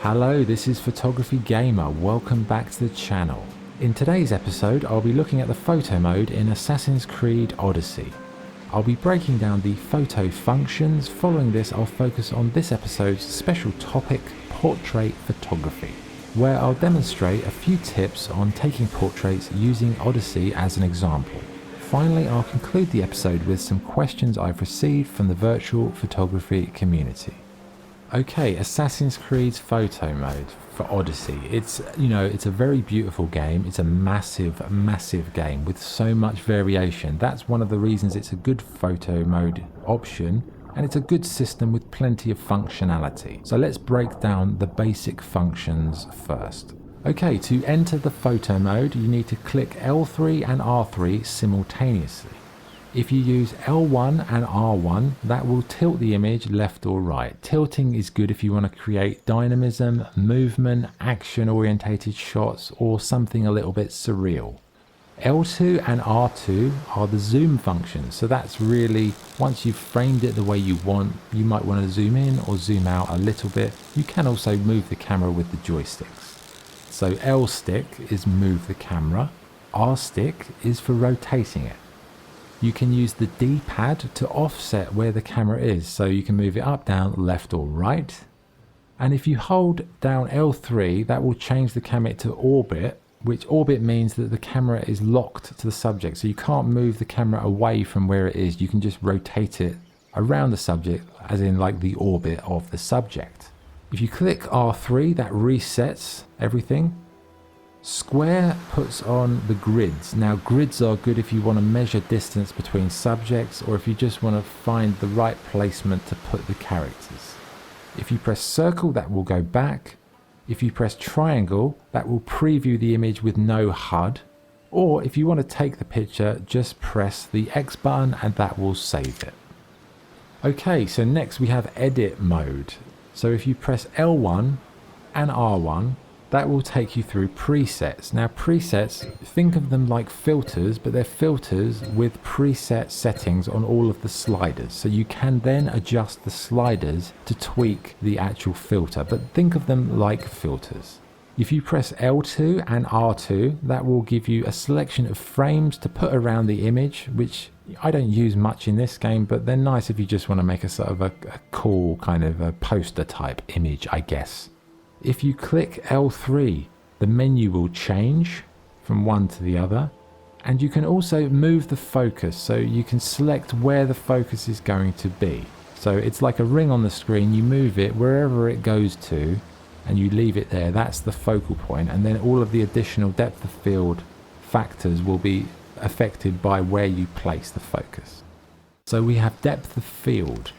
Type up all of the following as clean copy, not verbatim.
Hello, this is Photography Gamer. Welcome back to the channel. In today's episode, I'll be looking at the photo mode in Assassin's Creed Odyssey. I'll be breaking down the photo functions. Following this, I'll focus on this episode's special topic, portrait photography, where I'll demonstrate a few tips on taking portraits using Odyssey as an example. Finally, I'll conclude the episode with some questions I've received from the virtual photography community. Okay, Assassin's Creed's photo mode for Odyssey. It's a very beautiful game. It's a massive game with so much variation. That's one of the reasons it's a good photo mode option, and it's a good system with plenty of functionality. So let's break down the basic functions first. Okay, to enter the photo mode, you need to click L3 and R3 simultaneously. If you use L1 and R1, that will tilt the image left or right. Tilting is good if you want to create dynamism, movement, action-orientated shots, or something a little bit surreal. L2 and R2 are the zoom functions, so that's really, once you've framed it the way you want, you might want to zoom in or zoom out a little bit. You can also move the camera with the joysticks. So L stick is move the camera, R stick is for rotating it. You can use the D-pad to offset where the camera is, so you can move it up, down, left or right. And if you hold down L3, that will change the camera to orbit, which orbit means that the camera is locked to the subject, so you can't move the camera away from where it is. You can just rotate it around the subject, as in like the orbit of the subject. If you click R3, that resets everything. Square puts on the grids. Now grids are good if you want to measure distance between subjects, or if you just want to find the right placement to put the characters. If you press circle, that will go back. If you press triangle, that will preview the image with no HUD. Or if you want to take the picture, just press the X button and that will save it. Okay, so next we have edit mode. So if you press L1 and R1, that will take you through presets. Now presets, think of them like filters, but they're filters with preset settings on all of the sliders. So you can then adjust the sliders to tweak the actual filter, but think of them like filters. If you press L2 and R2, that will give you a selection of frames to put around the image, which I don't use much in this game, but they're nice if you just want to make a sort of a cool kind of a poster type image, I guess. If you click L3, the menu will change from one to the other, and you can also move the focus, so you can select where the focus is going to be. So it's like a ring on the screen, you move it wherever it goes to, and you leave it there. That's the focal point, and then all of the additional depth of field factors will be affected by where you place the focus. So we have depth of field.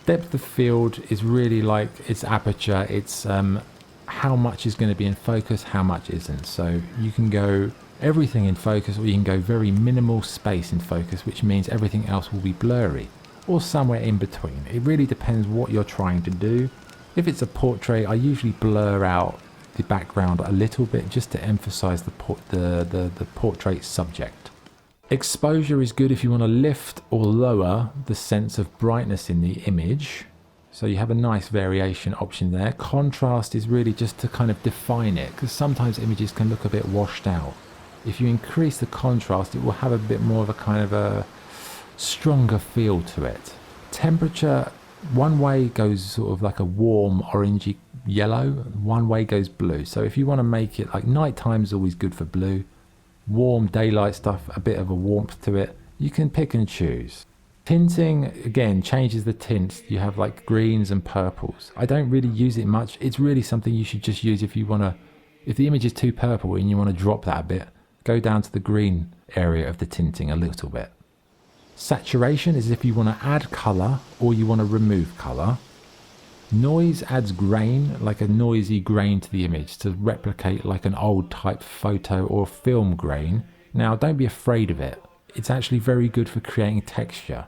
Depth of field is really like its aperture, it's how much is going to be in focus, how much isn't. So you can go everything in focus, or you can go very minimal space in focus, which means everything else will be blurry, or somewhere in between. It really depends what you're trying to do. If it's a portrait, I usually blur out the background a little bit just to emphasize the portrait subject. Exposure is good if you want to lift or lower the sense of brightness in the image. So you have a nice variation option there. Contrast is really just to kind of define it, because sometimes images can look a bit washed out. If you increase the contrast, it will have a bit more of a kind of a stronger feel to it. Temperature, one way goes sort of like a warm orangey yellow, one way goes blue. So if you want to make it like nighttime is always good for blue, warm daylight stuff, a bit of a warmth to it, you can pick and choose. Tinting, again, changes the tints. You have like greens and purples. I don't really use it much. It's really something you should just use if you want to, if the image is too purple and you want to drop that a bit, go down to the green area of the tinting a little bit. Saturation is if you want to add color or you want to remove color. Noise adds grain, like a noisy grain to the image to replicate like an old type photo or film grain. Now, don't be afraid of it. It's actually very good for creating texture.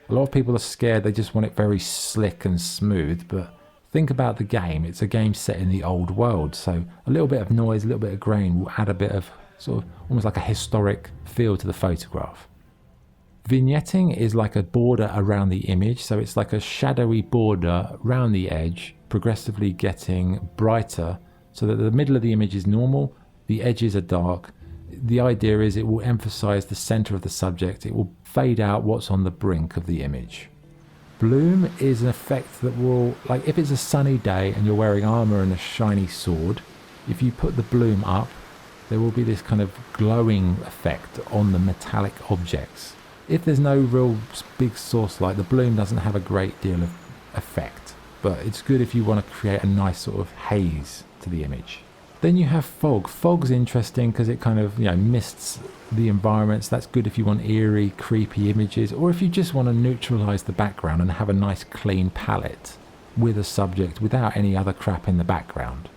A lot of people are scared, they just want it very slick and smooth, but think about the game. It's a game set in the old world, so a little bit of noise, a little bit of grain will add a bit of sort of almost like a historic feel to the photograph. Vignetting is like a border around the image, so it's like a shadowy border around the edge progressively getting brighter so that the middle of the image is normal, the edges are dark. The idea is it will emphasize the center of the subject. It will fade out what's on the brink of the image. Bloom is an effect that will, like if it's a sunny day and you're wearing armor and a shiny sword, if you put the bloom up, there will be this kind of glowing effect on the metallic objects. If there's no real big source light, the bloom doesn't have a great deal of effect, but it's good if you want to create a nice sort of haze to the image. Then you have fog. Fog's interesting because it kind of, mists the environments. That's good if you want eerie, creepy images, or if you just want to neutralize the background and have a nice clean palette with a subject without any other crap in the background.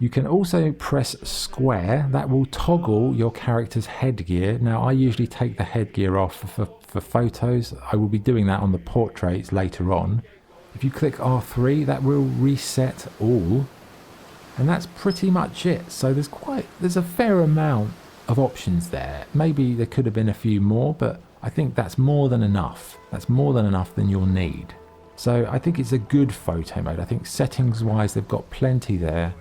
You can also press square. That will toggle your character's headgear. Now, I usually take the headgear off for photos. I will be doing that on the portraits later on. If you click R3, that will reset all. And that's pretty much it. So there's a fair amount of options there. Maybe there could have been a few more, but I think that's more than enough. That's more than enough than you'll need. So I think it's a good photo mode. I think settings wise, they've got plenty there.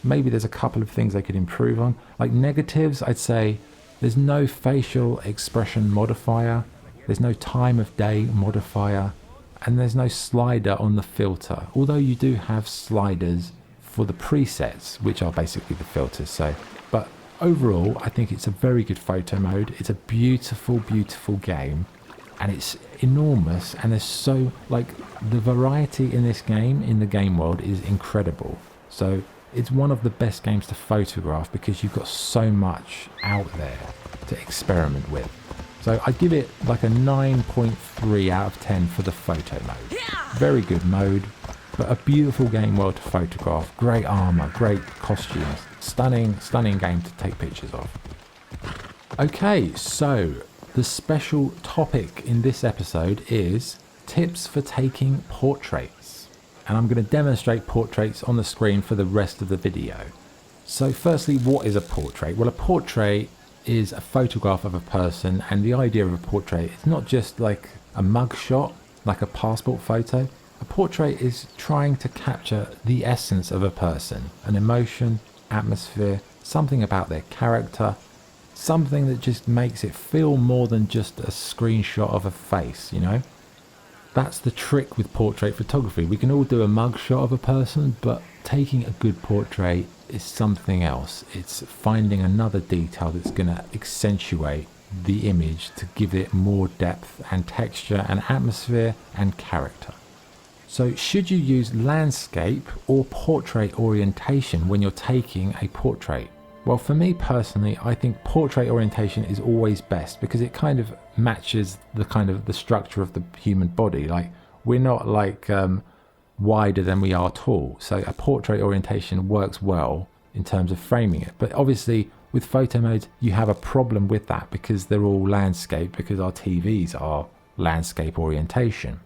Maybe there's a couple of things they could improve on. Like negatives, I'd say there's no facial expression modifier. There's no time of day modifier. And there's no slider on the filter. Although you do have sliders for the presets, which are basically the filters. But overall, I think it's a very good photo mode. It's a beautiful, beautiful game, and it's enormous. And there's so, the variety in this game, in the game world, is incredible. So it's one of the best games to photograph because you've got so much out there to experiment with. So I give it like a 9.3 out of 10 for the photo mode. Very good mode. But a beautiful game world to photograph, great armor, great costumes, stunning game to take pictures of. Okay, so the special topic in this episode is tips for taking portraits. And I'm going to demonstrate portraits on the screen for the rest of the video. So firstly, what is a portrait? Well, a portrait is a photograph of a person, and the idea of a portrait is not just like a mugshot, like a passport photo. A portrait is trying to capture the essence of a person, an emotion, atmosphere, something about their character, something that just makes it feel more than just a screenshot of a face, That's the trick with portrait photography. We can all do a mugshot of a person, but taking a good portrait is something else. It's finding another detail that's going to accentuate the image to give it more depth and texture and atmosphere and character. So should you use landscape or portrait orientation when you're taking a portrait? Well, for me personally, I think portrait orientation is always best because it kind of matches the structure of the human body. Like we're not wider than we are tall. So a portrait orientation works well in terms of framing it. But obviously with photo modes, you have a problem with that because they're all landscape, because our TVs are landscape orientation.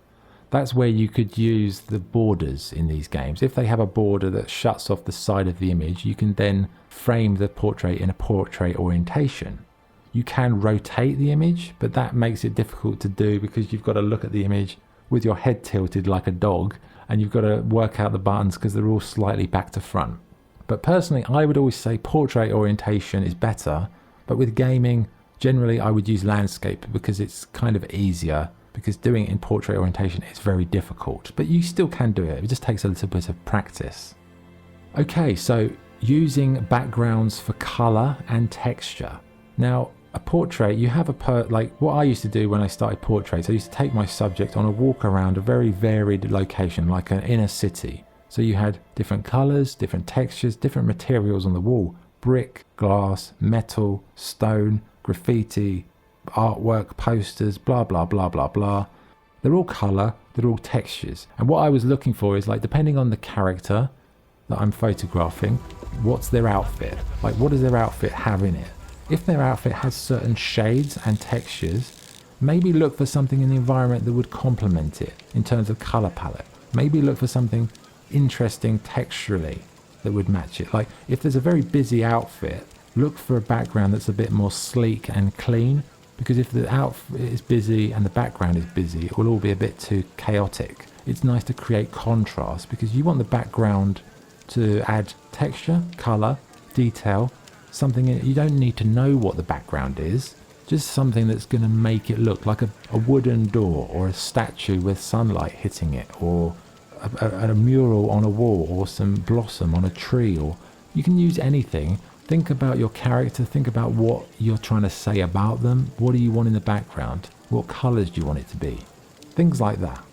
That's where you could use the borders in these games. If they have a border that shuts off the side of the image, you can then frame the portrait in a portrait orientation. You can rotate the image, but that makes it difficult to do because you've got to look at the image with your head tilted like a dog, and you've got to work out the buttons because they're all slightly back to front. But personally, I would always say portrait orientation is better, but with gaming, generally I would use landscape because it's kind of easier, because doing it in portrait orientation is very difficult, but you still can do it. It just takes a little bit of practice. Okay, so using backgrounds for color and texture. Now, a portrait, you have what I used to do when I started portraits, I used to take my subject on a walk around a very varied location, like an inner city. So you had different colors, different textures, different materials on the wall: brick, glass, metal, stone, graffiti, artwork, posters, blah blah blah blah blah. They're all color, they're all textures. And what I was looking for is, depending on the character that I'm photographing, what's their outfit? What does their outfit have in it? If their outfit has certain shades and textures, maybe look for something in the environment that would complement it in terms of color palette. Maybe look for something interesting texturally that would match it. If there's a very busy outfit, look for a background that's a bit more sleek and clean, because if the outfit is busy and the background is busy, it will all be a bit too chaotic. it's nice to create contrast because you want the background to add texture, color, detail, something you don't need to know what the background is, just something that's going to make it look like a wooden door or a statue with sunlight hitting it, or a mural on a wall, or some blossom on a tree, or you can use anything. Think about your character, think about what you're trying to say about them, what do you want in the background, what colors do you want it to be, things like that.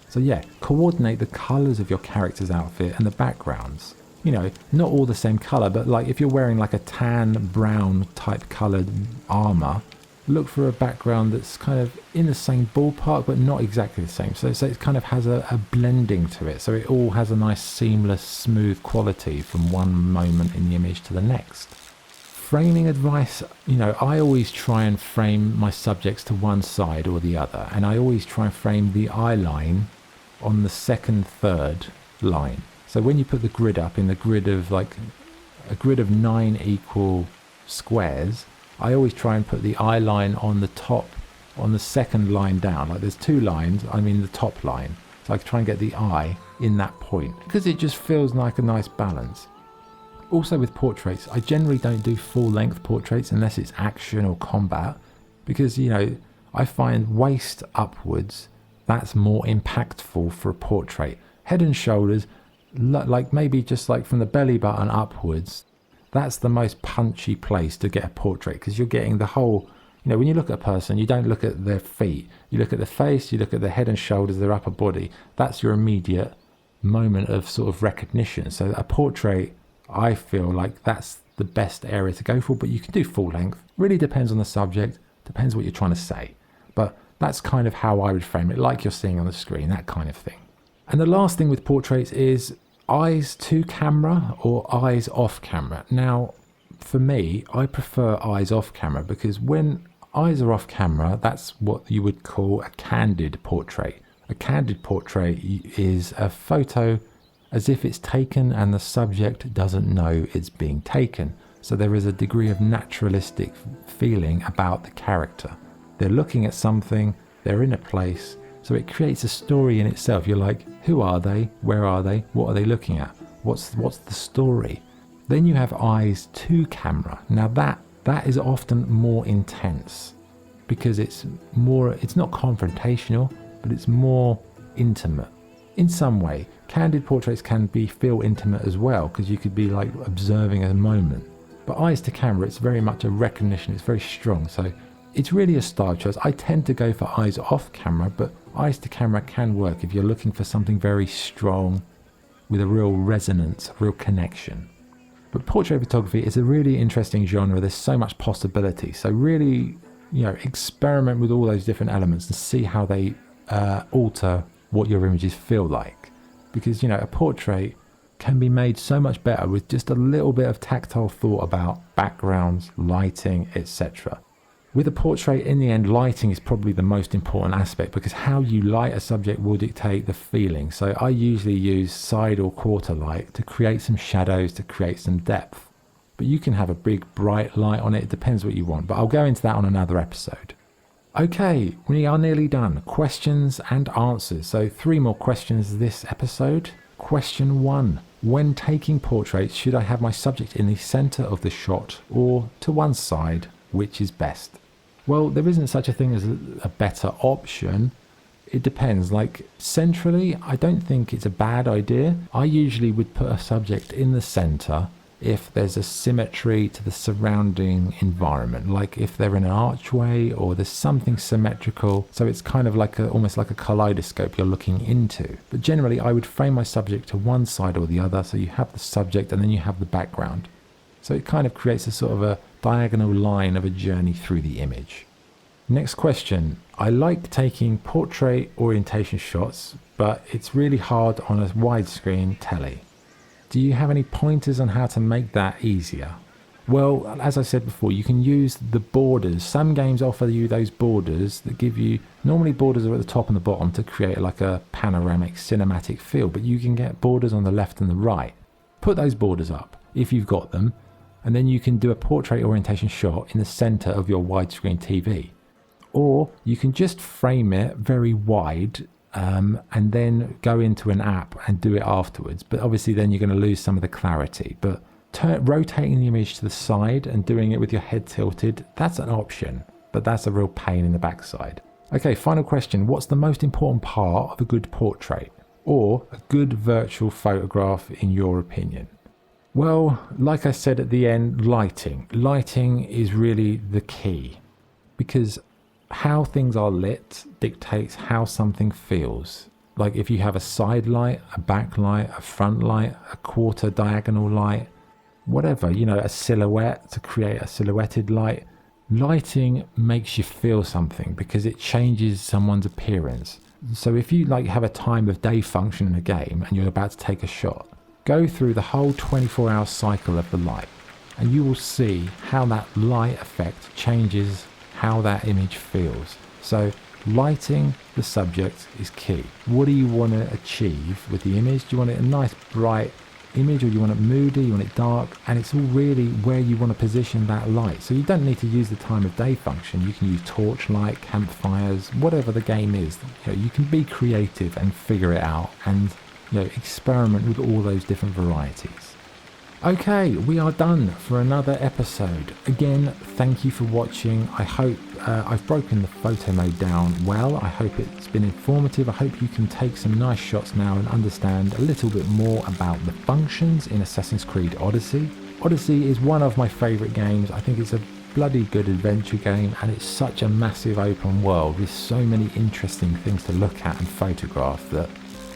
So yeah, coordinate the colors of your character's outfit and the backgrounds. You know, not all the same color, but like if you're wearing like a tan brown type colored armor, look for a background that's kind of in the same ballpark but not exactly the same, so it kind of has a blending to it, so it all has a nice seamless smooth quality from one moment in the image to the next. Framing advice, you know, I always try and frame my subjects to one side or the other, and I always try and frame the eye line on the second third line. So when you put the grid up in the grid of like a grid of 9 equal squares, I always try and put the eye line on the top, on the second line down. Like there's 2 lines, I mean the top line. So I try and get the eye in that point because it just feels like a nice balance. Also with portraits, I generally don't do full length portraits unless it's action or combat, because, you know, I find waist upwards, that's more impactful for a portrait. Head and shoulders, like maybe just like from the belly button upwards, that's the most punchy place to get a portrait, because you're getting the whole, you know, when you look at a person, you don't look at their feet, you look at the face, you look at their head and shoulders, their upper body. That's your immediate moment of sort of recognition. So a portrait, I feel like that's the best area to go for, but you can do full length. Really depends on the subject, depends what you're trying to say. But that's kind of how I would frame it, like you're seeing on the screen, that kind of thing. And the last thing with portraits is eyes to camera or eyes off camera. Now, for me, I prefer eyes off camera, because when eyes are off camera, that's what you would call a candid portrait. A candid portrait is a photo as if it's taken and the subject doesn't know it's being taken. So there is a degree of naturalistic feeling about the character. They're looking at something, they're in a place, so it creates a story in itself. You're like, who are they? Where are they? What are they looking at? What's the story? Then you have eyes to camera. Now that is often more intense, because it's not confrontational, but it's more intimate. In some way, candid portraits can feel intimate as well, because you could be like observing a moment. But eyes to camera, it's very much a recognition, it's very strong. So it's really a style choice. I tend to go for eyes off camera, but eyes to camera can work if you're looking for something very strong with a real resonance, a real connection. But portrait photography is a really interesting genre. There's so much possibility. So really, you know, experiment with all those different elements and see how they alter what your images feel like. Because, you know, a portrait can be made so much better with just a little bit of tactile thought about backgrounds, lighting, etc. With a portrait, in the end, lighting is probably the most important aspect, because how you light a subject will dictate the feeling. So I usually use side or quarter light to create some shadows, to create some depth. But you can have a big bright light on it, it depends what you want. But I'll go into that on another episode. Okay, we are nearly done. Questions and answers. So 3 more questions this episode. Question 1. When taking portraits, should I have my subject in the center of the shot or to one side? Which is best? Well, there isn't such a thing as a better option. It depends. Like centrally, I don't think it's a bad idea. I usually would put a subject in the center if there's a symmetry to the surrounding environment, like if they're in an archway or there's something symmetrical, so it's kind of like almost like a kaleidoscope you're looking into. But generally I would frame my subject to one side or the other, so you have the subject and then you have the background, so it kind of creates a sort of a diagonal line of a journey through the image. Next question. I like taking portrait orientation shots, but it's really hard on a widescreen telly. Do you have any pointers on how to make that easier? Well, as I said before, you can use the borders. Some games offer you those borders that give you, normally borders are at the top and the bottom to create like a panoramic cinematic feel, but you can get borders on the left and the right. Put those borders up if you've got them, and then you can do a portrait orientation shot in the center of your widescreen TV. Or you can just frame it very wide and then go into an app and do it afterwards. But obviously then you're going to lose some of the clarity. But rotating the image to the side and doing it with your head tilted, that's an option, but that's a real pain in the backside. Okay, final question. What's the most important part of a good portrait or a good virtual photograph in your opinion? Well, like I said at the end, lighting. Lighting is really the key, because how things are lit dictates how something feels. Like if you have a side light, a back light, a front light, a quarter diagonal light, whatever, a silhouette to create a silhouetted light, lighting makes you feel something because it changes someone's appearance. So if you have a time of day function in a game and you're about to take a shot, go through the whole 24-hour cycle of the light and you will see how that light effect changes how that image feels. So lighting the subject is key. What do you want to achieve with the image? Do you want it a nice bright image, or you want it moody, you want it dark? And it's all really where you want to position that light. So you don't need to use the time of day function. You can use torchlight, campfires, whatever the game is. You can be creative and figure it out and experiment with all those different varieties. Okay, we are done for another episode. Again, thank you for watching. I hope I've broken the photo mode down well. I hope it's been informative. I hope you can take some nice shots now and understand a little bit more about the functions in Assassin's Creed Odyssey. Odyssey is one of my favourite games. I think it's a bloody good adventure game, and it's such a massive open world with so many interesting things to look at and photograph that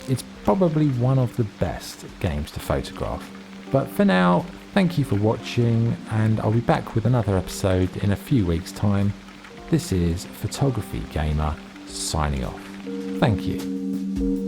it's probably one of the best games to photograph. But for now, thank you for watching, and I'll be back with another episode in a few weeks' time. This is Photography Gamer signing off. Thank you.